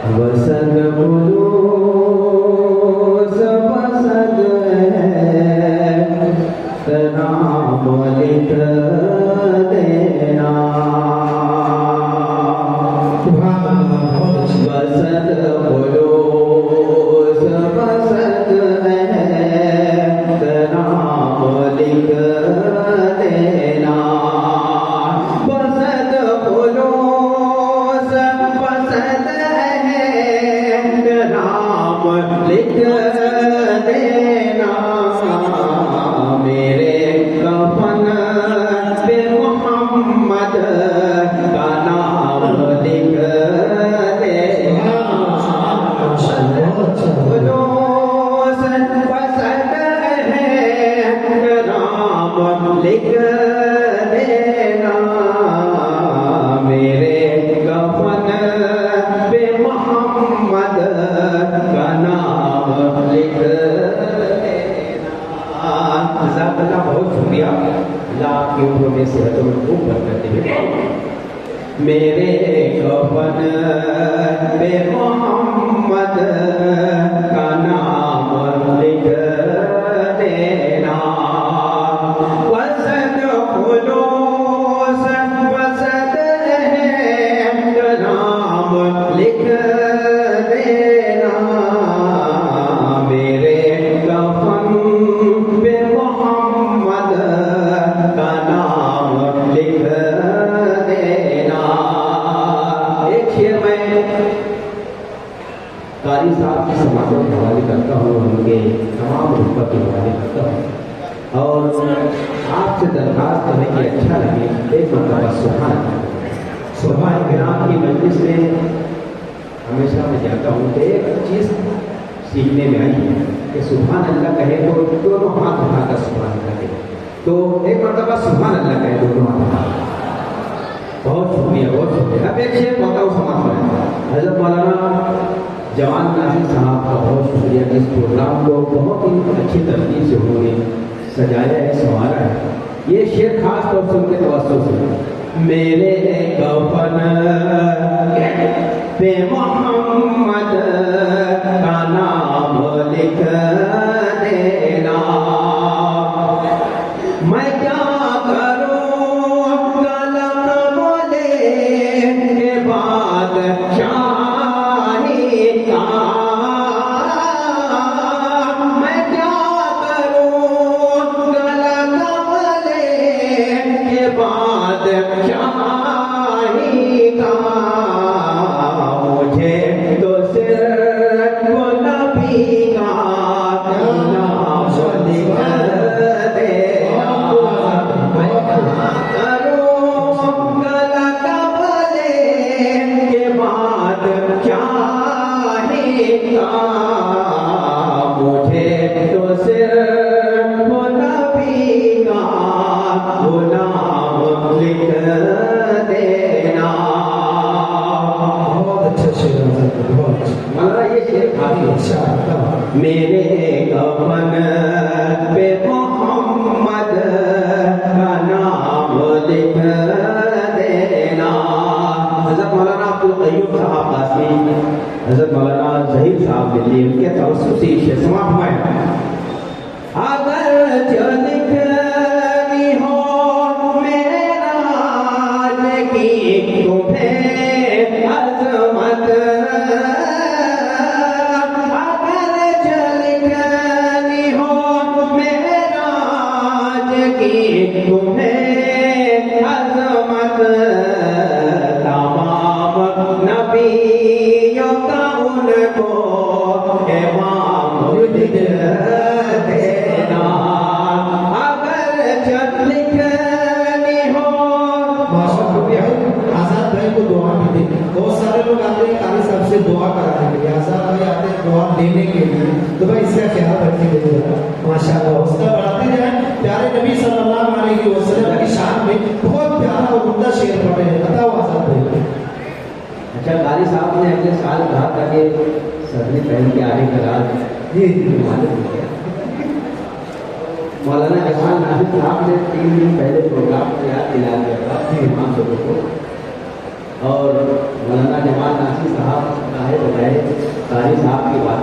وسد خلوص وسد ہے نام لکھ دینا وسد خلوص وسد ہے نام لکھ دینا وسد خلوص وسد ہے نام لکھ دینا میرے کفن پہ محمد کا نام لکھ دینا خلوص وسد ہے نام لکھ دینا میرے کفن پہ محمد کا نام لکھ دینا جزاک اللہ بہت شکریہ اللہ آپ کی عمروں میں صحت و خوب برکت دے میرے کفن پہ محمد کا نام لکھ دینا وسد خلوص وسد ہے نام لکھ دینا میرے کفن پہ محمد کا نام لکھ دینا ایک شعر میں قاری صاحب کی سماعتوں کے حوالے کرتا ہوں ان کے تمام رتبہ کے حوالے کرتا ہوں اور آپ سے درخواست ہے کہ اچھا لگے ایک مرتبہ سبحان کرام کی مجلس میں ہمیشہ میں جاتا ہوں کہ ایک چیز سیکھنے میں آئی ہے کہ سبحان اللہ کہے تو دونوں ہاتھ اٹھا کر سبحان اللہ کہے تو ایک مرتبہ سبحان اللہ کہے دونوں ہاتھ اٹھا بہت شکریہ اب ایک شعر پڑھتا ہوں سماعت میں حضرت مولانا جوان ناصر صاحب کا بہت شکریہ کہ اس پروگرام کو بہت ہی اچھی ترتیب سے انہوں نے سجایا ہے سنوارا ہے یہ شعر خاص طور سے ان کے توسط سے میرے کفن پہ محمد کا نام لکھ دینا میں کیا کروں قلم بولے کے بعد شاہی کا میں کیا کروں قلم بولے کے بعد شاہی کا مجھے تو صرف وہ نبی کا نام لکھ دینا میں کیا کروں قلم بولے کے بعد شاہی کا مجھے تو صرف وہ نبی کا وہ نام لکھ دینا بہت اچھا شعر ہے بہت مولانا یہ شعر کافی اچھا ہے میرے کفن پہ محمد کا نام لکھ دینا حضرت مولانا عبدالقیوم صاحب قاسمی حضرت مولانا ظہیر صاحب دلی ان کے توسط سے شعر سماعت فرمائیں اگر لکھنی ہو میرا کی تمہیں عظمت اگر لکھنی ہو میرا کی تمہیں عظمت تمام نبیوں کا ان کو امام لکھ دینا اگر لکھنی ہو آزاد بھائی کو دعا بھی دیں بہت سارے لوگ آتے ہیں قاری صاحب سے دعا کرانے کے لیے آزاد بھائی آتے ہیں دعا دینے کے لیے تو بھائی اس کا خیال رکھیں گے ماشاء اللہ حوصلہ بڑھاتے جائیں پیارے نبی صلی اللہ علیہ وسلم کی شان میں بہت پیارا اور عمدہ شعر پڑھے ہیں بتاؤ آزاد بھائی اچھا قاری صاحب نے اگلے سال کہا تھا کہ سرنی پہن کے آنے کا راز جی معلوم ہو گیا مولانا جوان ناصر صاحب نے 3 دن پہلے پروگرام کو یاد دلا دیا تھا امام صاحب کو اور مولانا جوان ناصر صاحب کا ہے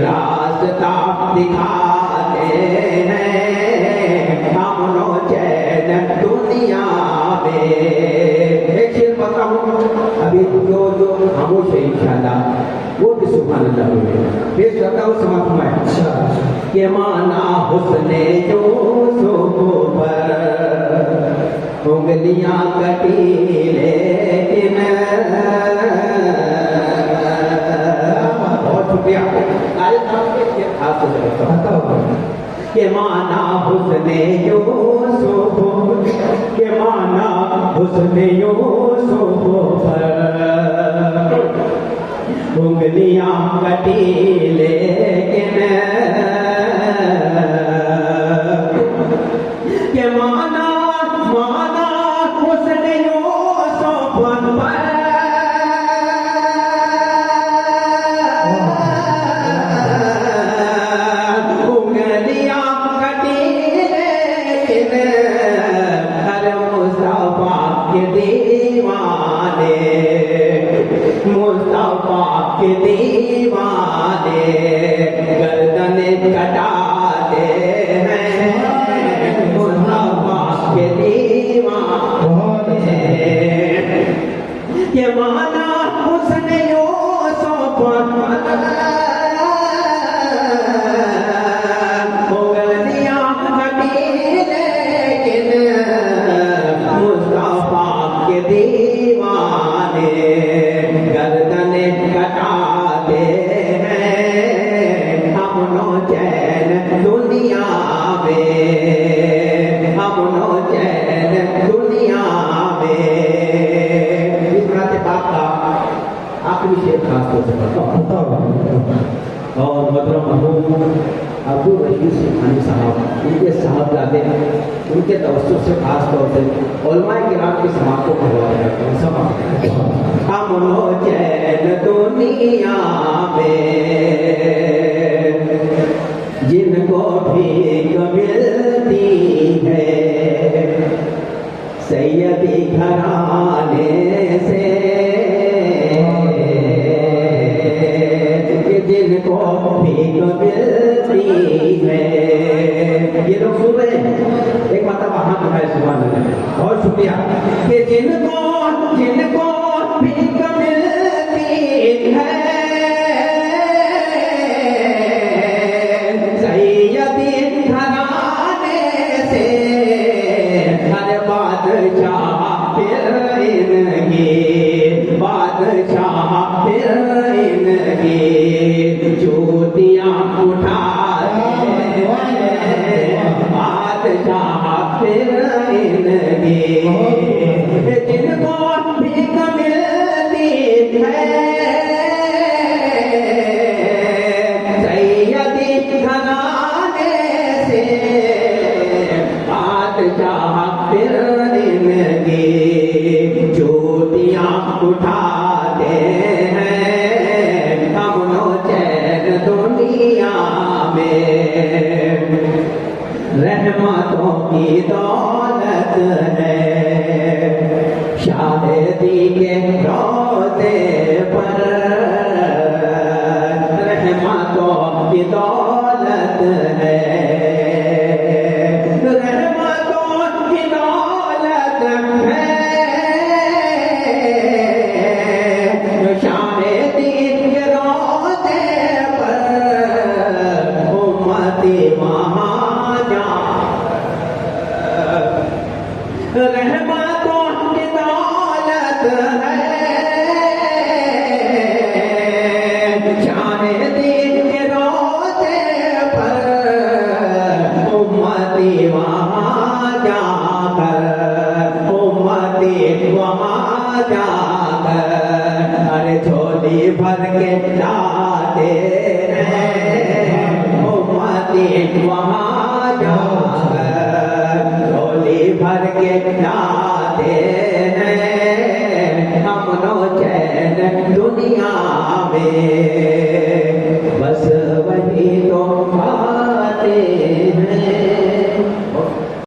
راستہ دکھاتے ہیں امن و چین دنیا میں. ایک شعر پڑھتا ہوں ابھی جو خاموش ہے انشاءاللہ وہ بھی سبحان اللہ ہوئے. پیش کرتا ہوں سماعت فرمائیں کہ مانا حسن یوسف پر انگلیاں کٹی لیکن بہت شکریہ کہ مانا حسن یوسف کہ مانا حسن یوسف پر انگلیاں کٹی لیکن کہ مانا حسن یوسف پر انگلیاں کٹی لیکن ہر مصطفیٰ کے دیوانے مصطفیٰ کے دیوانے گردن کٹاتے ہیں مصطفیٰ کے دیوانے کہ مانا حسن یوسف انگلیاں کٹی لیکن مصطفیٰ کے دیوانے گردن کٹاتے ہیں امن و چین دنیا میں امن و چین دنیا میں. اس رات پاک کا آخری شعر خاص طور سے پڑھتا ہوں اور محترم مرحوم عبدالرشید سبحانی صاحب ان کے صاحبزادے ان کے توسط سے خاص طور سے علماء کرام کی سماعتوں کو حوالہ کرتا ہوں. سماعت امن و چین دنیا میں جن کو بھیک ملتی ہے سیدی گھرانے سے جن کو بھیک ملتی ہے. یہ لوگ سن رہے ہیں ایک مرتبہ ہم ہے سبحان اللہ. بہت شکریہ کہ جن کو بھیک ملتی ہے سیدی گھرانے سے ہر بادشاہ پھر ان کی بادشاہ پھر ان کی چوٹیاں اٹھاتے ہیں بادشاہ پھر ان کی. جن کو بھیک ملتی ہے سیدی گھرانے سے بادشاہ پھر ان کی چوٹیاں اٹھاتے ہیں امن و چین دنیا میں. رحمتوں کی دولت ہے شاہدی کے روضے پر رحمتوں کی دولت ہے رحمتوں کی دولت ہے شاہدی کے روضے پر امتی وہاں جا رحمتوں کی دولت ہے شاہدی کے روضے پر امتی وہاں جا کر امتی وہاں جا کر ارے جھولی بھر کے لاتے ہیں امتی وہاں